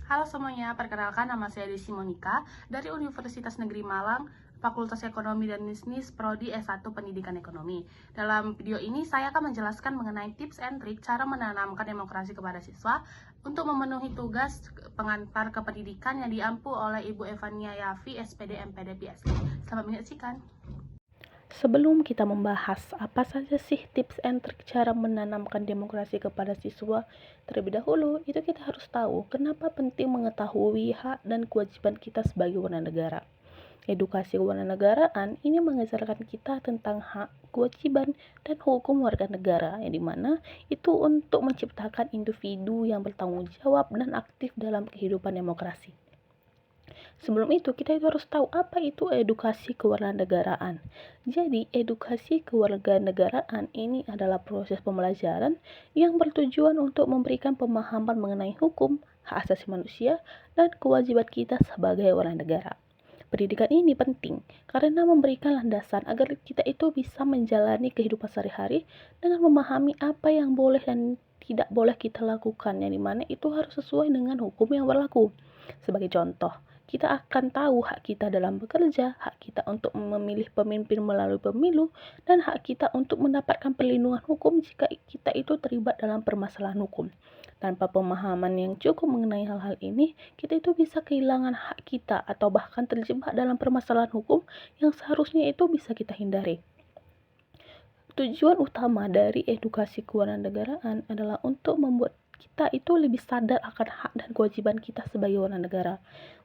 Halo semuanya, perkenalkan nama saya Desi Monika dari Universitas Negeri Malang, Fakultas Ekonomi dan Bisnis, Prodi S1 Pendidikan Ekonomi. Dalam video ini saya akan menjelaskan mengenai tips and trik cara menanamkan demokrasi kepada siswa untuk memenuhi tugas pengantar ke pendidikan yang diampu oleh Ibu Evania Yafi, SPD MPD PSI. Selamat menyaksikan. Sebelum kita membahas apa saja sih tips and trik cara menanamkan demokrasi kepada siswa, terlebih dahulu itu kita harus tahu kenapa penting mengetahui hak dan kewajiban kita sebagai warga negara. Edukasi kewarganegaraan ini mengajarkan kita tentang hak, kewajiban, dan hukum warga negara, yang dimana itu untuk menciptakan individu yang bertanggung jawab dan aktif dalam kehidupan demokrasi. Sebelum itu, kita harus tahu apa itu edukasi kewarganegaraan. Jadi, edukasi kewarganegaraan ini adalah proses pembelajaran yang bertujuan untuk memberikan pemahaman mengenai hukum, hak asasi manusia, dan kewajiban kita sebagai warga negara. Pendidikan ini penting karena memberikan landasan agar kita itu bisa menjalani kehidupan sehari-hari dengan memahami apa yang boleh dan tidak boleh kita lakukan, yang dimana itu harus sesuai dengan hukum yang berlaku. Sebagai contoh, kita akan tahu hak kita dalam bekerja, hak kita untuk memilih pemimpin melalui pemilu, dan hak kita untuk mendapatkan perlindungan hukum jika kita itu terlibat dalam permasalahan hukum. Tanpa pemahaman yang cukup mengenai hal-hal ini, kita itu bisa kehilangan hak kita atau bahkan terjebak dalam permasalahan hukum yang seharusnya itu bisa kita hindari. Tujuan utama dari edukasi kewarganegaraan adalah untuk membuat kita itu lebih sadar akan hak dan kewajiban kita sebagai warga negara.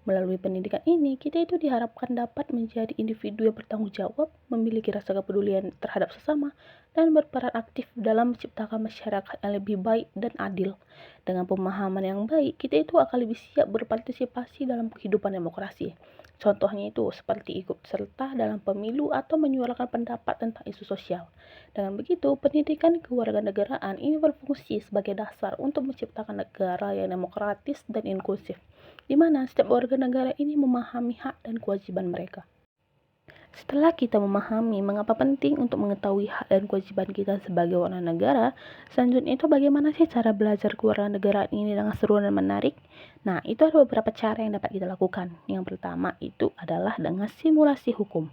Melalui pendidikan ini, kita itu diharapkan dapat menjadi individu yang bertanggung jawab, memiliki rasa kepedulian terhadap sesama, dan berperan aktif dalam menciptakan masyarakat yang lebih baik dan adil. Dengan pemahaman yang baik, kita itu akan lebih siap berpartisipasi dalam kehidupan demokrasi. Contohnya itu seperti ikut serta dalam pemilu atau menyuarakan pendapat tentang isu sosial. Dengan begitu, pendidikan kewarganegaraan ini berfungsi sebagai dasar untuk menciptakan negara yang demokratis dan inklusif, di mana setiap warga negara ini memahami hak dan kewajiban mereka. Setelah kita memahami mengapa penting untuk mengetahui hak dan kewajiban kita sebagai warga negara, selanjutnya itu bagaimana sih cara belajar kewarganegaraan ini dengan seru dan menarik? Nah, itu ada beberapa cara yang dapat kita lakukan. Yang pertama itu adalah dengan simulasi hukum.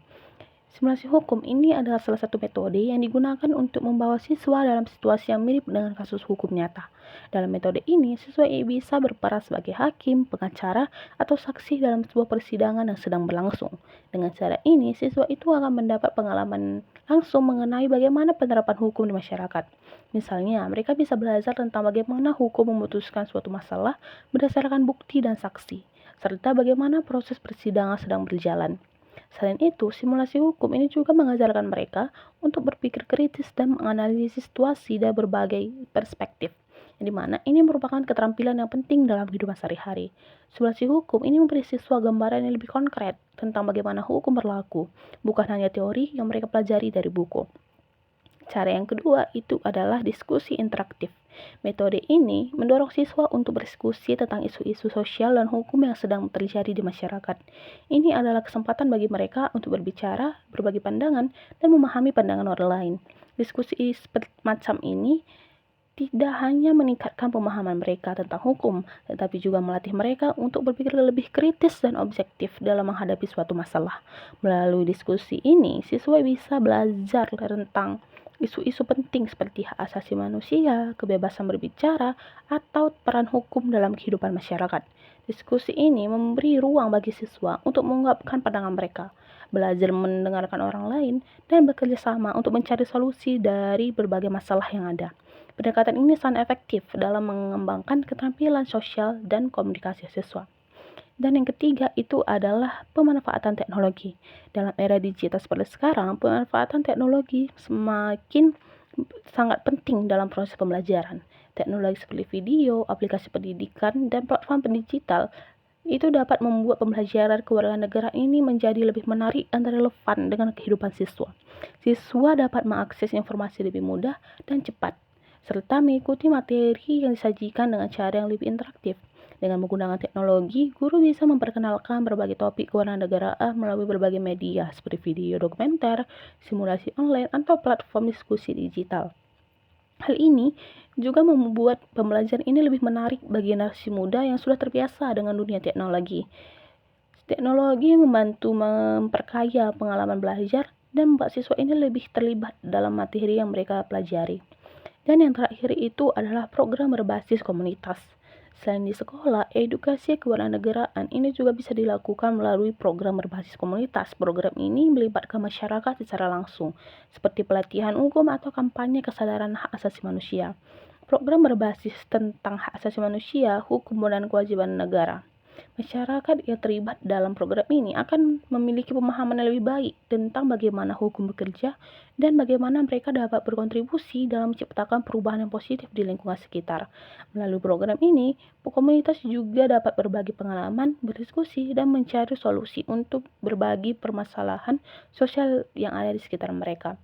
Simulasi hukum ini adalah salah satu metode yang digunakan untuk membawa siswa dalam situasi yang mirip dengan kasus hukum nyata. Dalam metode ini, siswa bisa berperan sebagai hakim, pengacara, atau saksi dalam sebuah persidangan yang sedang berlangsung. Dengan cara ini, siswa itu akan mendapat pengalaman langsung mengenai bagaimana penerapan hukum di masyarakat. Misalnya, mereka bisa belajar tentang bagaimana hukum memutuskan suatu masalah berdasarkan bukti dan saksi, serta bagaimana proses persidangan sedang berjalan. Selain itu, simulasi hukum ini juga mengajarkan mereka untuk berpikir kritis dan menganalisis situasi dari berbagai perspektif, di mana ini merupakan keterampilan yang penting dalam kehidupan sehari-hari. Simulasi hukum ini memberi siswa gambaran yang lebih konkret tentang bagaimana hukum berlaku, bukan hanya teori yang mereka pelajari dari buku. Cara yang kedua itu adalah diskusi interaktif. Metode ini mendorong siswa untuk berdiskusi tentang isu-isu sosial dan hukum yang sedang terjadi di masyarakat. Ini adalah kesempatan bagi mereka untuk berbicara, berbagi pandangan, dan memahami pandangan orang lain. Diskusi macam ini tidak hanya meningkatkan pemahaman mereka tentang hukum, tetapi juga melatih mereka untuk berpikir lebih kritis dan objektif dalam menghadapi suatu masalah. Melalui diskusi ini, siswa bisa belajar tentang isu-isu penting seperti hak asasi manusia, kebebasan berbicara, atau peran hukum dalam kehidupan masyarakat. Diskusi ini memberi ruang bagi siswa untuk mengungkapkan pandangan mereka, belajar mendengarkan orang lain, dan bekerja sama untuk mencari solusi dari berbagai masalah yang ada. Pendekatan ini sangat efektif dalam mengembangkan keterampilan sosial dan komunikasi siswa. Dan yang ketiga itu adalah pemanfaatan teknologi. Dalam era digital seperti sekarang, pemanfaatan teknologi semakin sangat penting dalam proses pembelajaran. Teknologi seperti video, aplikasi pendidikan, dan platform digital itu dapat membuat pembelajaran kewarganegaraan ini menjadi lebih menarik dan relevan dengan kehidupan siswa. Siswa dapat mengakses informasi lebih mudah dan cepat, serta mengikuti materi yang disajikan dengan cara yang lebih interaktif. Dengan menggunakan teknologi, guru bisa memperkenalkan berbagai topik kewarganegaraan melalui berbagai media seperti video dokumenter, simulasi online, atau platform diskusi digital. Hal ini juga membuat pembelajaran ini lebih menarik bagi generasi muda yang sudah terbiasa dengan dunia teknologi. Teknologi membantu memperkaya pengalaman belajar dan membuat siswa ini lebih terlibat dalam materi yang mereka pelajari. Dan yang terakhir itu adalah program berbasis komunitas. Selain di sekolah, edukasi kewarganegaraan ini juga bisa dilakukan melalui program berbasis komunitas. Program ini melibatkan masyarakat secara langsung, seperti pelatihan hukum atau kampanye kesadaran hak asasi manusia. Program berbasis tentang hak asasi manusia, hukum, dan kewajiban negara. Masyarakat yang terlibat dalam program ini akan memiliki pemahaman yang lebih baik tentang bagaimana hukum bekerja dan bagaimana mereka dapat berkontribusi dalam menciptakan perubahan yang positif di lingkungan sekitar. Melalui program ini, komunitas juga dapat berbagi pengalaman, berdiskusi, dan mencari solusi untuk berbagi permasalahan sosial yang ada di sekitar mereka.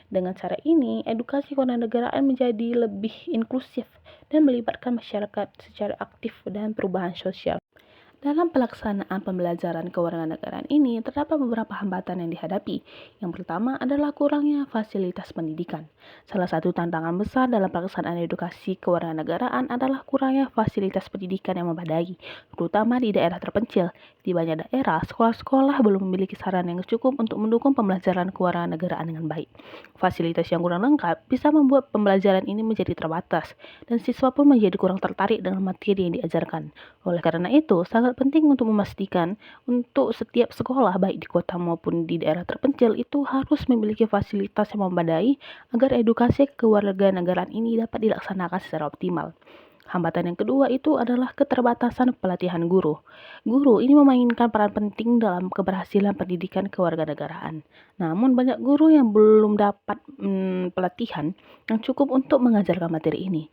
Dengan cara ini, edukasi kewarganegaraan menjadi lebih inklusif dan melibatkan masyarakat secara aktif dan perubahan sosial. Dalam pelaksanaan pembelajaran kewarganegaraan ini, terdapat beberapa hambatan yang dihadapi. Yang pertama adalah kurangnya fasilitas pendidikan. Salah satu tantangan besar dalam pelaksanaan edukasi kewarganegaraan adalah kurangnya fasilitas pendidikan yang memadai, terutama di daerah terpencil. Di banyak daerah, sekolah-sekolah belum memiliki sarana yang cukup untuk mendukung pembelajaran kewarganegaraan dengan baik. Fasilitas yang kurang lengkap bisa membuat pembelajaran ini menjadi terbatas, dan siswa pun menjadi kurang tertarik dengan materi yang diajarkan. Oleh karena itu, sangat penting untuk memastikan untuk setiap sekolah baik di kota maupun di daerah terpencil itu harus memiliki fasilitas yang memadai agar edukasi kewarganegaraan ini dapat dilaksanakan secara optimal. Hambatan yang kedua itu adalah keterbatasan pelatihan guru. Guru ini memainkan peran penting dalam keberhasilan pendidikan kewarganegaraan. Namun banyak guru yang belum dapat pelatihan yang cukup untuk mengajarkan materi ini.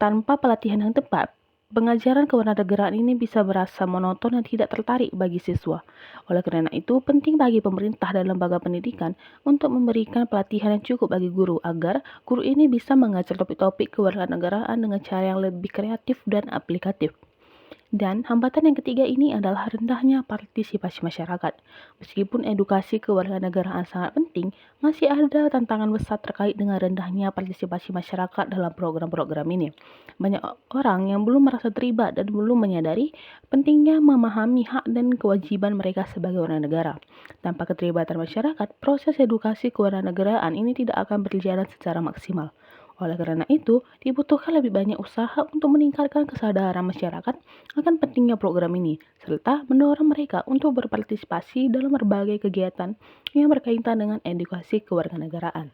Tanpa pelatihan yang tepat, pengajaran kewarganegaraan ini bisa berasa monoton dan tidak tertarik bagi siswa. Oleh karena itu, penting bagi pemerintah dan lembaga pendidikan untuk memberikan pelatihan yang cukup bagi guru agar guru ini bisa mengajar topik-topik kewarganegaraan dengan cara yang lebih kreatif dan aplikatif. Dan hambatan yang ketiga ini adalah rendahnya partisipasi masyarakat. Meskipun edukasi kewarganegaraan sangat penting, masih ada tantangan besar terkait dengan rendahnya partisipasi masyarakat dalam program-program ini. Banyak orang yang belum merasa terlibat dan belum menyadari pentingnya memahami hak dan kewajiban mereka sebagai warga negara. Tanpa keterlibatan masyarakat, proses edukasi kewarganegaraan ini tidak akan berjalan secara maksimal. Oleh karena itu, dibutuhkan lebih banyak usaha untuk meningkatkan kesadaran masyarakat akan pentingnya program ini, serta mendorong mereka untuk berpartisipasi dalam berbagai kegiatan yang berkaitan dengan edukasi kewarganegaraan.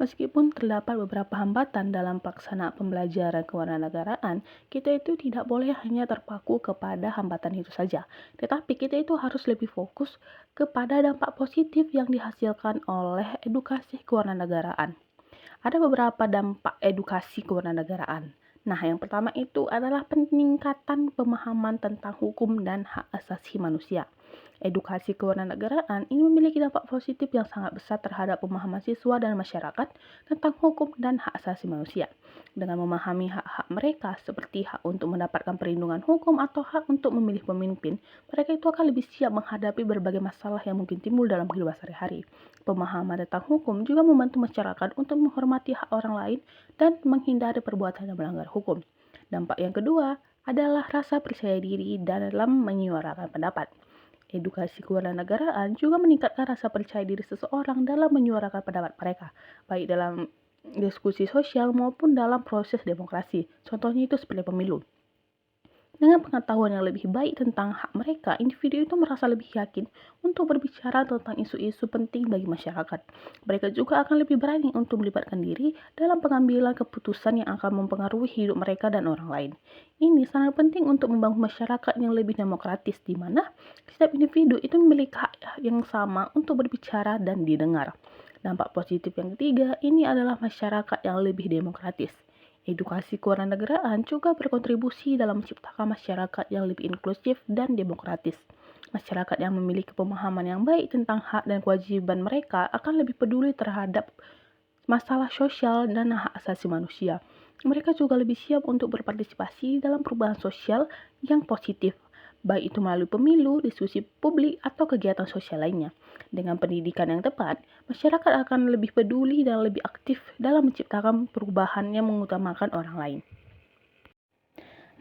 Meskipun terdapat beberapa hambatan dalam pelaksanaan pembelajaran kewarganegaraan, kita itu tidak boleh hanya terpaku kepada hambatan itu saja, tetapi kita itu harus lebih fokus kepada dampak positif yang dihasilkan oleh edukasi kewarganegaraan. Ada beberapa dampak edukasi kewarganegaraan. Nah, yang pertama itu adalah peningkatan pemahaman tentang hukum dan hak asasi manusia. Edukasi kewarganegaraan ini memiliki dampak positif yang sangat besar terhadap pemahaman siswa dan masyarakat tentang hukum dan hak asasi manusia. Dengan memahami hak-hak mereka seperti hak untuk mendapatkan perlindungan hukum atau hak untuk memilih pemimpin, mereka itu akan lebih siap menghadapi berbagai masalah yang mungkin timbul dalam kehidupan sehari-hari. Pemahaman tentang hukum juga membantu masyarakat untuk menghormati hak orang lain dan menghindari perbuatan yang melanggar hukum. Dampak yang kedua adalah rasa percaya diri dalam menyuarakan pendapat. Edukasi kewarganegaraan juga meningkatkan rasa percaya diri seseorang dalam menyuarakan pendapat mereka, baik dalam diskusi sosial maupun dalam proses demokrasi. Contohnya itu seperti pemilu. Dengan pengetahuan yang lebih baik tentang hak mereka, individu itu merasa lebih yakin untuk berbicara tentang isu-isu penting bagi masyarakat. Mereka juga akan lebih berani untuk melibatkan diri dalam pengambilan keputusan yang akan mempengaruhi hidup mereka dan orang lain. Ini sangat penting untuk membangun masyarakat yang lebih demokratis, di mana setiap individu itu memiliki hak yang sama untuk berbicara dan didengar. Dampak positif yang ketiga, ini adalah masyarakat yang lebih demokratis. Edukasi kewarganegaraan juga berkontribusi dalam menciptakan masyarakat yang lebih inklusif dan demokratis. Masyarakat yang memiliki pemahaman yang baik tentang hak dan kewajiban mereka akan lebih peduli terhadap masalah sosial dan hak asasi manusia. Mereka juga lebih siap untuk berpartisipasi dalam perubahan sosial yang positif. baik itu melalui pemilu, diskusi publik, atau kegiatan sosial lainnya. Dengan pendidikan yang tepat, masyarakat akan lebih peduli dan lebih aktif dalam menciptakan perubahan yang mengutamakan orang lain.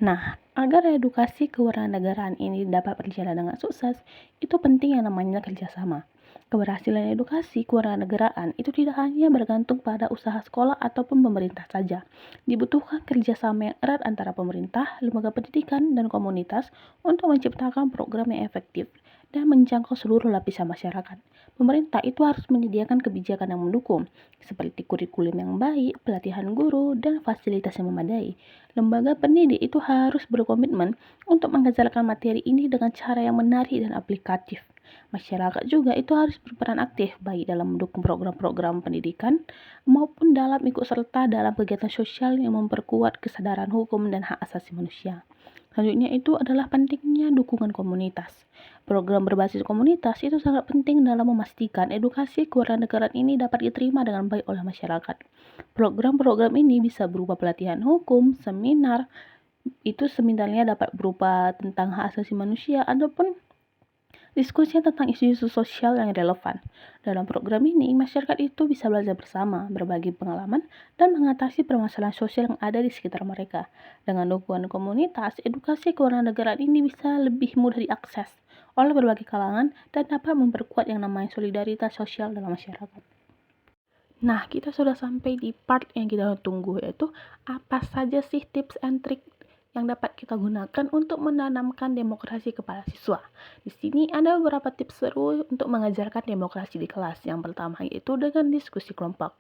Nah, agar edukasi kewarganegaraan ini dapat berjalan dengan sukses, itu penting yang namanya kerjasama. Keberhasilan edukasi kewarganegaraan itu tidak hanya bergantung pada usaha sekolah ataupun pemerintah saja. Dibutuhkan kerjasama yang erat antara pemerintah, lembaga pendidikan, dan komunitas untuk menciptakan program yang efektif dan menjangkau seluruh lapisan masyarakat. Pemerintah itu harus menyediakan kebijakan yang mendukung, seperti kurikulum yang baik, pelatihan guru, dan fasilitas yang memadai. Lembaga pendidik itu harus berkomitmen untuk mengajarkan materi ini dengan cara yang menarik dan aplikatif. Masyarakat juga itu harus berperan aktif baik dalam mendukung program-program pendidikan maupun dalam ikut serta dalam kegiatan sosial yang memperkuat kesadaran hukum dan hak asasi manusia. Selanjutnya itu adalah pentingnya dukungan komunitas. Program berbasis komunitas itu sangat penting dalam memastikan edukasi kewarganegaraan ini dapat diterima dengan baik oleh masyarakat. Program-program ini bisa berupa pelatihan hukum, seminar, itu seminarnya dapat berupa tentang hak asasi manusia ataupun diskusi tentang isu-isu sosial yang relevan. Dalam program ini, masyarakat itu bisa belajar bersama, berbagi pengalaman, dan mengatasi permasalahan sosial yang ada di sekitar mereka. Dengan dukungan komunitas, edukasi kewarganegaraan ini bisa lebih mudah diakses oleh berbagai kalangan dan dapat memperkuat yang namanya solidaritas sosial dalam masyarakat. Nah, kita sudah sampai di part yang kita tunggu, yaitu apa saja sih tips and trick yang dapat kita gunakan untuk menanamkan demokrasi kepada siswa. Di sini ada beberapa tips seru untuk mengajarkan demokrasi di kelas. Yang pertama yaitu dengan diskusi kelompok.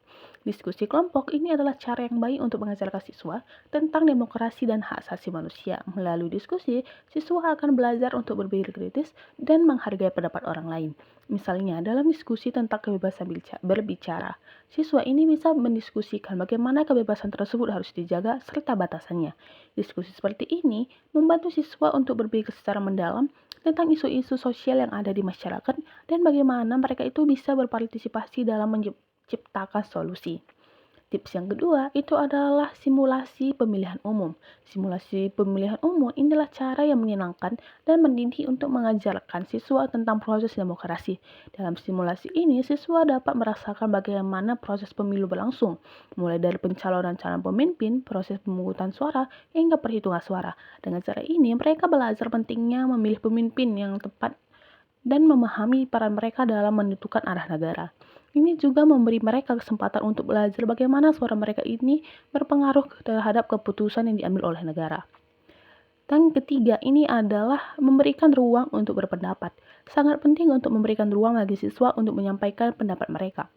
Diskusi kelompok ini adalah cara yang baik untuk mengajarkan siswa tentang demokrasi dan hak asasi manusia. Melalui diskusi, siswa akan belajar untuk berpikir kritis dan menghargai pendapat orang lain. Misalnya, dalam diskusi tentang kebebasan berbicara, siswa ini bisa mendiskusikan bagaimana kebebasan tersebut harus dijaga serta batasannya. Diskusi seperti ini membantu siswa untuk berpikir secara mendalam tentang isu-isu sosial yang ada di masyarakat dan bagaimana mereka itu bisa berpartisipasi dalam menciptakan solusi. Tips yang kedua itu adalah simulasi pemilihan umum. Simulasi pemilihan umum inilah cara yang menyenangkan dan mendidik untuk mengajarkan siswa tentang proses demokrasi. Dalam simulasi ini, siswa dapat merasakan bagaimana proses pemilu berlangsung, mulai dari pencalonan calon pemimpin, proses pemungutan suara, hingga perhitungan suara. Dengan cara ini, mereka belajar pentingnya memilih pemimpin yang tepat dan memahami peran mereka dalam menentukan arah negara. Ini juga memberi mereka kesempatan untuk belajar bagaimana suara mereka ini berpengaruh terhadap keputusan yang diambil oleh negara. Dan ketiga, ini adalah memberikan ruang untuk berpendapat. Sangat penting untuk memberikan ruang bagi siswa untuk menyampaikan pendapat mereka.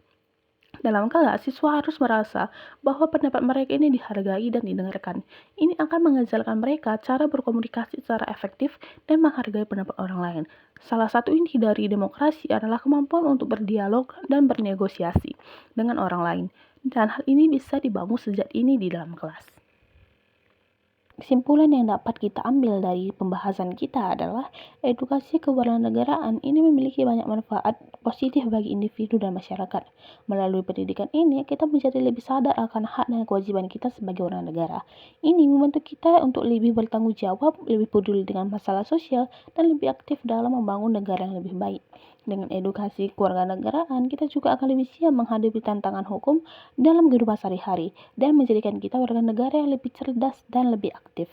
Dalam kelas, siswa harus merasa bahwa pendapat mereka ini dihargai dan didengarkan. Ini akan mengajarkan mereka cara berkomunikasi secara efektif dan menghargai pendapat orang lain. Salah satu inti dari demokrasi adalah kemampuan untuk berdialog dan bernegosiasi dengan orang lain. Dan hal ini bisa dibangun sejak ini di dalam kelas. Kesimpulan yang dapat kita ambil dari pembahasan kita adalah edukasi kewarganegaraan ini memiliki banyak manfaat positif bagi individu dan masyarakat. Melalui pendidikan ini, kita menjadi lebih sadar akan hak dan kewajiban kita sebagai warga negara. Ini membantu kita untuk lebih bertanggung jawab, lebih peduli dengan masalah sosial, dan lebih aktif dalam membangun negara yang lebih baik. Dengan edukasi kewarganegaraan, kita juga akan lebih siap menghadapi tantangan hukum dalam kehidupan sehari-hari dan menjadikan kita warga negara yang lebih cerdas dan lebih aktif.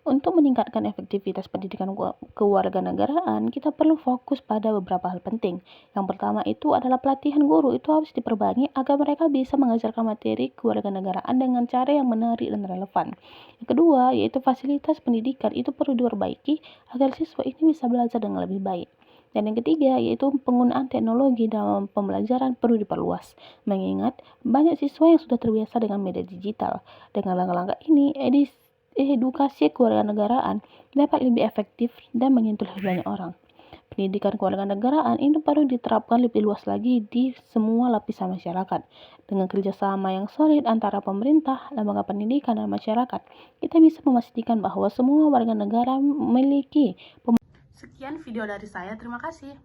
Untuk meningkatkan efektivitas pendidikan kewarganegaraan, kita perlu fokus pada beberapa hal penting. Yang pertama itu adalah pelatihan guru itu harus diperbanyak agar mereka bisa mengajarkan materi kewarganegaraan dengan cara yang menarik dan relevan. Yang kedua, yaitu fasilitas pendidikan itu perlu diperbaiki agar siswa ini bisa belajar dengan lebih baik. Dan yang ketiga, yaitu penggunaan teknologi dalam pembelajaran perlu diperluas, mengingat banyak siswa yang sudah terbiasa dengan media digital. Dengan langkah-langkah ini, edukasi kewarganegaraan dapat lebih efektif dan menyentuh lebih banyak orang. Pendidikan kewarganegaraan ini perlu diterapkan lebih luas lagi di semua lapisan masyarakat. Dengan kerjasama yang solid antara pemerintah, lembaga pendidikan, dan masyarakat, kita bisa memastikan bahwa semua warga negara memiliki Sekian video dari saya, terima kasih.